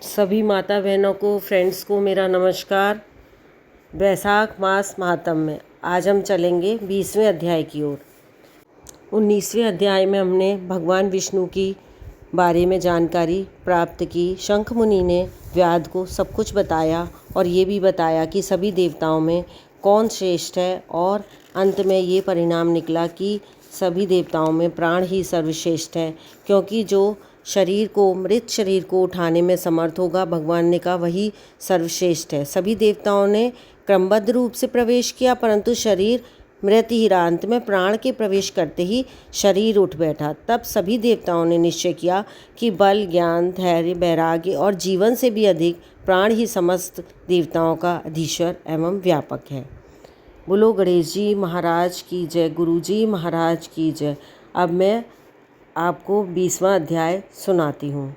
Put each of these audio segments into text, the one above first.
सभी माता बहनों को, फ्रेंड्स को मेरा नमस्कार। वैशाख मास महात्म्य। आज हम चलेंगे 20वें अध्याय की ओर। 19वें अध्याय में हमने भगवान विष्णु की बारे में जानकारी प्राप्त की। शंख मुनि ने व्याध को सब कुछ बताया और ये भी बताया कि सभी देवताओं में कौन श्रेष्ठ है, और अंत में ये परिणाम निकला कि सभी देवताओं में प्राण ही सर्वश्रेष्ठ है, क्योंकि जो मृत शरीर को उठाने में समर्थ होगा, भगवान ने कहा वही सर्वश्रेष्ठ है। सभी देवताओं ने क्रमबद्ध रूप से प्रवेश किया, परंतु शरीर मृत ही रहा। अंत में प्राण के प्रवेश करते ही शरीर उठ बैठा। तब सभी देवताओं ने निश्चय किया कि बल, ज्ञान, धैर्य, वैराग्य और जीवन से भी अधिक प्राण ही समस्त देवताओं का अधीश्वर एवं व्यापक है। बोलो गणेश जी महाराज की जय, गुरु जी महाराज की जय। अब मैं आपको 20वां अध्याय सुनाती हूँ।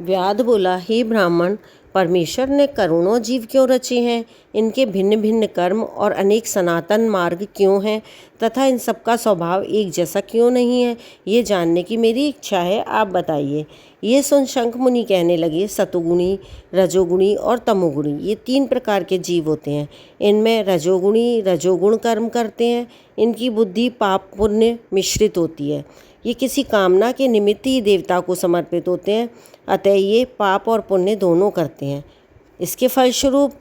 व्याध बोला, हे ब्राह्मण, परमेश्वर ने करोड़ों जीव क्यों रचे हैं? इनके भिन्न भिन्न कर्म और अनेक सनातन मार्ग क्यों हैं तथा इन सबका स्वभाव एक जैसा क्यों नहीं है? ये जानने की मेरी इच्छा है, आप बताइए। ये सुन शंख मुनि कहने लगे, सतोगुणी, रजोगुणी और तमोगुणी ये 3 प्रकार के जीव होते हैं। इनमें रजोगुण कर्म करते हैं। इनकी बुद्धि पाप पुण्य मिश्रित होती है। ये किसी कामना के निमित्त ही देवता को समर्पित होते हैं, अतः ये पाप और पुण्य दोनों करते हैं। इसके फलस्वरूप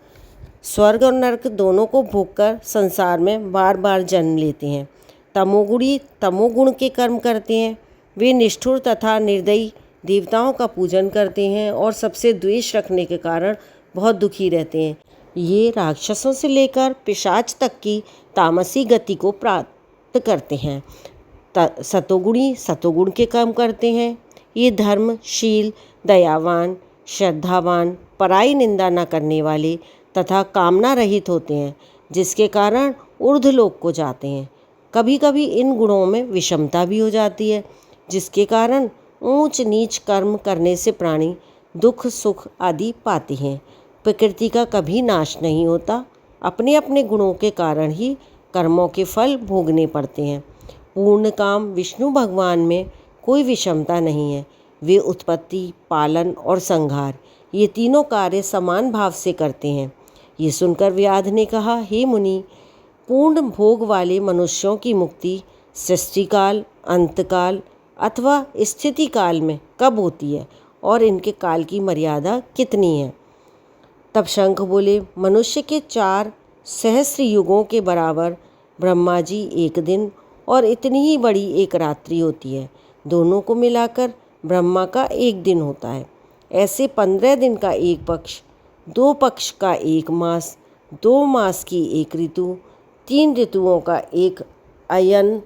स्वर्ग और नरक दोनों को भोगकर संसार में बार बार जन्म लेते हैं। तमोगुणी तमोगुण के कर्म करते हैं। वे निष्ठुर तथा निर्दयी देवताओं का पूजन करते हैं और सबसे द्वेष रखने के कारण बहुत दुखी रहते हैं। ये राक्षसों से लेकर पिशाच तक की तामसी गति को प्राप्त करते हैं। सतोगुणी सतोगुण के कर्म करते हैं। ये धर्म, शील, दयावान, श्रद्धावान, पराई निंदा न करने वाले तथा कामना रहित होते हैं, जिसके कारण ऊर्ध्वलोक को जाते हैं। कभी कभी इन गुणों में विषमता भी हो जाती है, जिसके कारण ऊंच नीच कर्म करने से प्राणी दुख सुख आदि पाते हैं। प्रकृति का कभी नाश नहीं होता। अपने अपने गुणों के कारण ही कर्मों के फल भोगने पड़ते हैं। पूर्ण काम विष्णु भगवान में कोई विषमता नहीं है। वे उत्पत्ति, पालन और संहार ये तीनों कार्य समान भाव से करते हैं। ये सुनकर व्याध ने कहा, हे मुनि, पूर्ण भोग वाले मनुष्यों की मुक्ति सृष्टिकाल, अंतकाल अथवा स्थिति काल में कब होती है और इनके काल की मर्यादा कितनी है? तब शंख बोले, मनुष्य के 4 सहस्र युगों के बराबर ब्रह्मा जी एक दिन और इतनी ही बड़ी एक रात्रि होती है। दोनों को मिलाकर ब्रह्मा का एक दिन होता है। ऐसे 15 दिन का एक पक्ष, 2 पक्ष का एक मास, 2 मास की एक ऋतु, 3 ऋतुओं का एक अयन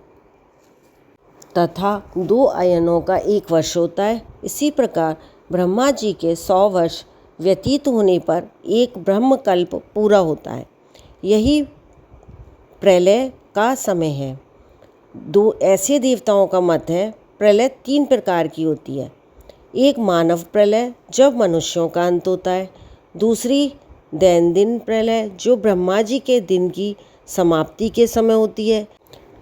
तथा 2 अयनों का एक वर्ष होता है। इसी प्रकार ब्रह्मा जी के 100 वर्ष व्यतीत होने पर एक ब्रह्मकल्प पूरा होता है। यही प्रलय का समय है। 2 ऐसे देवताओं का मत है, प्रलय 3 प्रकार की होती है। एक मानव प्रलय, जब मनुष्यों का अंत होता है। दूसरी दैनंदिन प्रलय, जो ब्रह्मा जी के दिन की समाप्ति के समय होती है।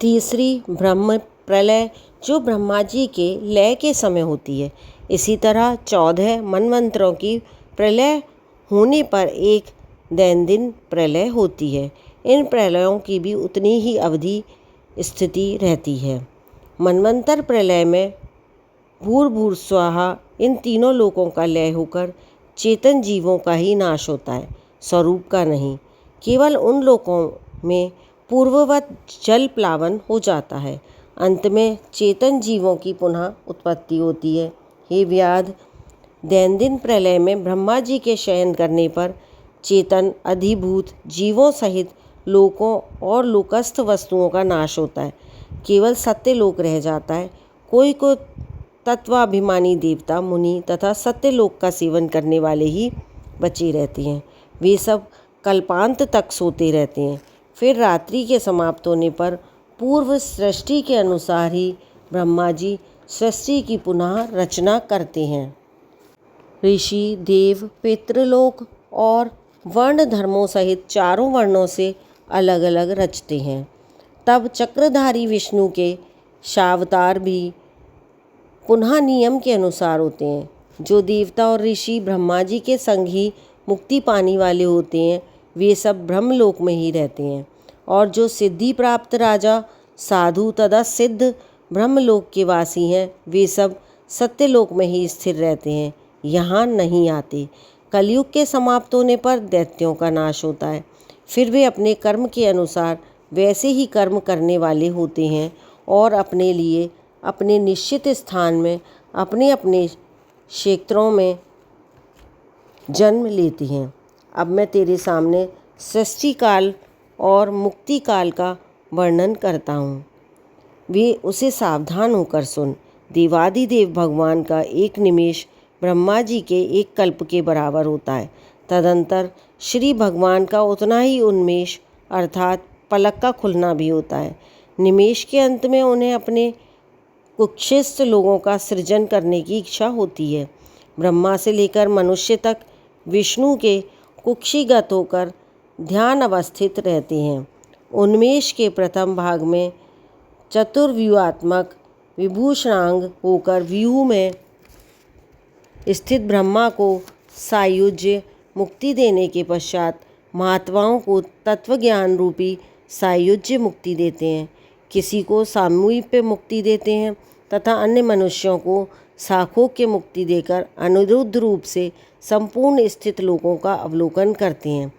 तीसरी ब्रह्म प्रलय, जो ब्रह्मा जी के लय के समय होती है। इसी तरह 14 मनवंतरों की प्रलय होने पर एक दैनंदिन प्रलय होती है। इन प्रलयों की भी उतनी ही अवधि स्थिति रहती है। मनवंतर प्रलय में भूर्भुवस्वाहा इन तीनों लोकों का लय होकर चेतन जीवों का ही नाश होता है, स्वरूप का नहीं। केवल उन लोकों में पूर्ववत जल प्लावन हो जाता है। अंत में चेतन जीवों की पुनः उत्पत्ति होती है। हे व्याध, दैनंदिन प्रलय में ब्रह्मा जी के शयन करने पर चेतन अधिभूत जीवों सहित लोकों और लोकस्थ वस्तुओं का नाश होता है। केवल सत्यलोक रह जाता है। कोई को तत्वाभिमानी देवता, मुनि तथा सत्यलोक का सेवन करने वाले ही बचे रहते हैं। वे सब कल्पांत तक सोते रहते हैं। फिर रात्रि के समाप्त होने पर पूर्व सृष्टि के अनुसार ही ब्रह्मा जी सृष्टि की पुनः रचना करते हैं। ऋषि, देव, पितृलोक और वर्ण धर्मों सहित 4 वर्णों से अलग अलग रचते हैं। तब चक्रधारी विष्णु के शावतार भी पुनः नियम के अनुसार होते हैं। जो देवता और ऋषि ब्रह्मा जी के संग ही मुक्ति पाने वाले होते हैं वे सब ब्रह्मलोक में ही रहते हैं, और जो सिद्धि प्राप्त राजा साधु तथा सिद्ध ब्रह्मलोक के वासी हैं वे सब सत्यलोक में ही स्थिर रहते हैं, यहाँ नहीं आते। कलयुग के समाप्त होने पर दैत्यों का नाश होता है, फिर वे अपने कर्म के अनुसार वैसे ही कर्म करने वाले होते हैं और अपने लिए अपने निश्चित स्थान में अपने अपने क्षेत्रों में जन्म लेते हैं। अब मैं तेरे सामने सृष्टि काल और मुक्ति काल का वर्णन करता हूँ, वे उसे सावधान होकर सुन। देवादिदेव भगवान का एक निमेष ब्रह्मा जी के एक कल्प के बराबर होता है। तदंतर श्री भगवान का उतना ही उन्मेष अर्थात पलक का खुलना भी होता है। निमेष के अंत में उन्हें अपने कुक्षिष्ट लोगों का सृजन करने की इच्छा होती है। ब्रह्मा से लेकर मनुष्य तक विष्णु के कुक्षिगत होकर ध्यान अवस्थित रहते हैं। उन्मेष के प्रथम भाग में चतुर्व्यूहात्मक विभूषणांग होकर व्यूह में स्थित ब्रह्मा को सायुज्य मुक्ति देने के पश्चात महात्माओं को तत्वज्ञान रूपी सायुज्य मुक्ति देते हैं, किसी को सामीप्य मुक्ति देते हैं तथा अन्य मनुष्यों को साखोक्य मुक्ति देकर अनिरुद्ध रूप से संपूर्ण स्थित लोकों का अवलोकन करते हैं।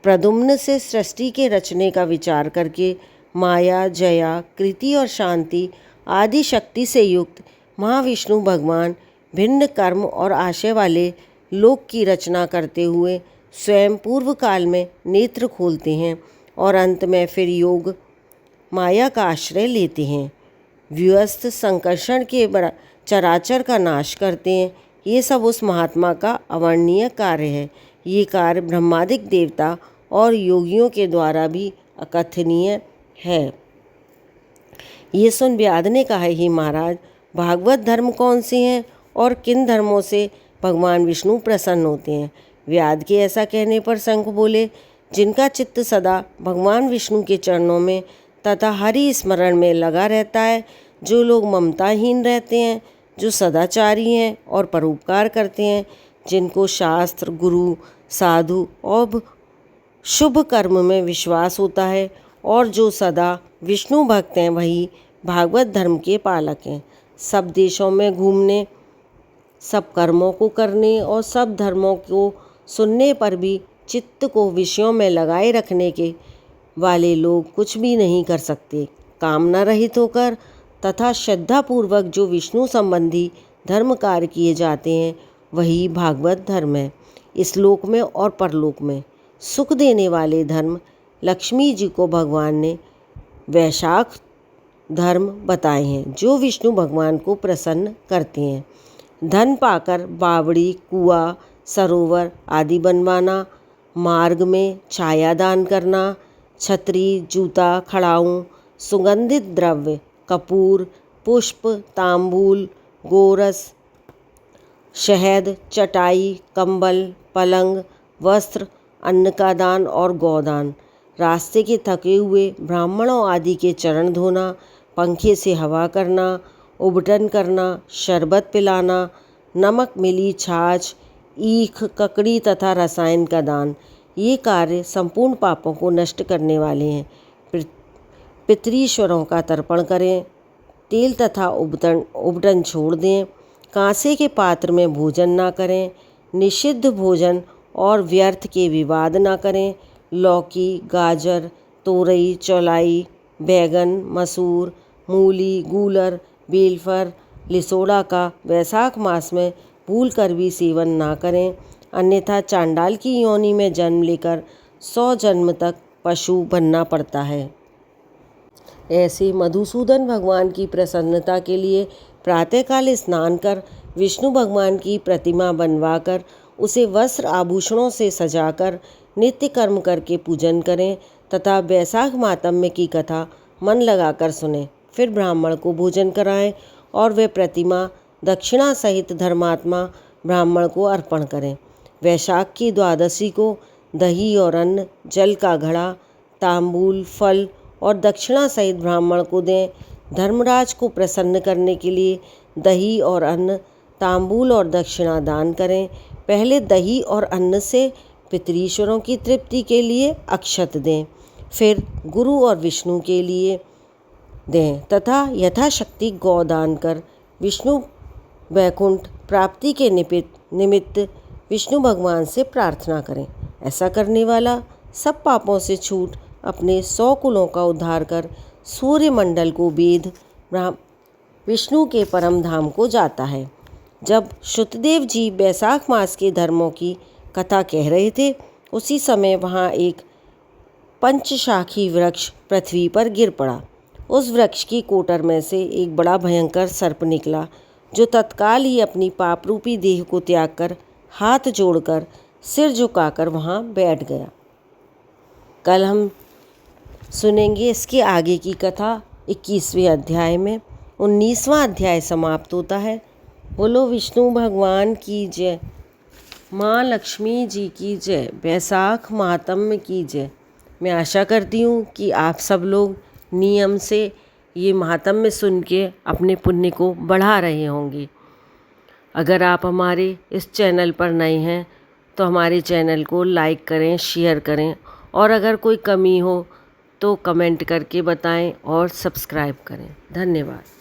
प्रद्युम्न से सृष्टि के रचने का विचार करके माया, जया, कृति और शांति आदि शक्ति से युक्त महाविष्णु भगवान भिन्न कर्म और आशय वाले लोक की रचना करते हुए स्वयं पूर्व काल में नेत्र खोलते हैं और अंत में फिर योग माया का आश्रय लेते हैं। व्यस्त संकर्षण के चराचर का नाश करते हैं। ये सब उस महात्मा का अवर्णनीय कार्य है। ये कार्य ब्रह्मादिक देवता और योगियों के द्वारा भी अकथनीय है। ये सुन व्याध ने कहा, ही महाराज, भागवत धर्म कौन से हैं और किन धर्मों से भगवान विष्णु प्रसन्न होते हैं? व्याध के ऐसा कहने पर शंख बोले, जिनका चित्त सदा भगवान विष्णु के चरणों में तथा हरि स्मरण में लगा रहता है, जो लोग ममताहीन रहते हैं, जो सदाचारी हैं और परोपकार करते हैं, जिनको शास्त्र, गुरु, साधु और शुभ कर्म में विश्वास होता है और जो सदा विष्णु भक्त हैं, वही भागवत धर्म के पालक हैं। सब देशों में घूमने, सब कर्मों को करने और सब धर्मों को सुनने पर भी चित्त को विषयों में लगाए रखने के वाले लोग कुछ भी नहीं कर सकते। कामना रहित होकर तथा श्रद्धापूर्वक जो विष्णु संबंधी धर्म कार्य किए जाते हैं, वही भागवत धर्म है। इस लोक में और परलोक में सुख देने वाले धर्म लक्ष्मी जी को भगवान ने वैशाख धर्म बताए हैं, जो विष्णु भगवान को प्रसन्न करते हैं। धन पाकर बावड़ी, कुआं, सरोवर आदि बनवाना, मार्ग में छाया दान करना, छतरी, जूता, खड़ाऊं, सुगंधित द्रव्य, कपूर, पुष्प, तांबूल, गोरस, शहद, चटाई, कंबल, पलंग, वस्त्र, अन्न का दान और गौदान, रास्ते के थके हुए ब्राह्मणों आदि के चरण धोना, पंखे से हवा करना, उबटन करना, शरबत पिलाना, नमक मिली छाछ, ईख, ककड़ी तथा रसायन का दान, ये कार्य संपूर्ण पापों को नष्ट करने वाले हैं। पितरीश्वरों का तर्पण करें, तेल तथा उबटन छोड़ दें, कांसे के पात्र में भोजन ना करें, निषिद्ध भोजन और व्यर्थ के विवाद ना करें, लौकी, गाजर, तोरई, चौलाई, बैगन, मसूर, मूली, गूलर, बेलफर, लिसोड़ा का वैशाख मास में भूल कर भी सेवन ना करें, अन्यथा चांडाल की योनि में जन्म लेकर 100 जन्म तक पशु बनना पड़ता है। ऐसे मधुसूदन भगवान की प्रसन्नता के लिए प्रातःकाल स्नान कर विष्णु भगवान की प्रतिमा बनवाकर उसे वस्त्र आभूषणों से सजाकर नित्य कर्म करके पूजन करें तथा वैशाख मातम्य की कथा मन लगाकर सुने। फिर ब्राह्मण को भोजन कराएं और वे प्रतिमा दक्षिणा सहित धर्मात्मा ब्राह्मण को अर्पण करें। वैशाख की द्वादशी को दही और अन्न, जल का घड़ा, तांबूल, फल और दक्षिणा सहित ब्राह्मण को दें। धर्मराज को प्रसन्न करने के लिए दही और अन्न तांबूल और दक्षिणा दान करें। पहले दही और अन्न से पितरीश्वरों की तृप्ति के लिए अक्षत दें, फिर गुरु और विष्णु के लिए दें तथा यथाशक्ति गौदान कर विष्णु वैकुंठ प्राप्ति के निमित्त विष्णु भगवान से प्रार्थना करें। ऐसा करने वाला सब पापों से छूट अपने 100 कुलों का उद्धार कर सूर्यमंडल को वेद विष्णु के परम धाम को जाता है। जब शुतदेव जी बैसाख मास के धर्मों की कथा कह रहे थे, उसी समय वहाँ एक पंचशाखी वृक्ष पृथ्वी पर गिर पड़ा। उस वृक्ष की कोटर में से एक बड़ा भयंकर सर्प निकला, जो तत्काल ही अपनी पाप रूपी देह को त्याग कर हाथ जोड़कर सिर झुकाकर वहाँ बैठ गया। कल हम सुनेंगे इसके आगे की कथा 21वें अध्याय में। 19वां अध्याय समाप्त होता है। बोलो विष्णु भगवान की जय, माँ लक्ष्मी जी की जय, बैसाख महात्म्य की जय। मैं आशा करती हूँ कि आप सब लोग नियम से ये महात्म्य सुन के अपने पुण्य को बढ़ा रहे होंगे। अगर आप हमारे इस चैनल पर नए हैं तो हमारे चैनल को लाइक करें, शेयर करें, और अगर कोई कमी हो तो कमेंट करके बताएं और सब्सक्राइब करें। धन्यवाद।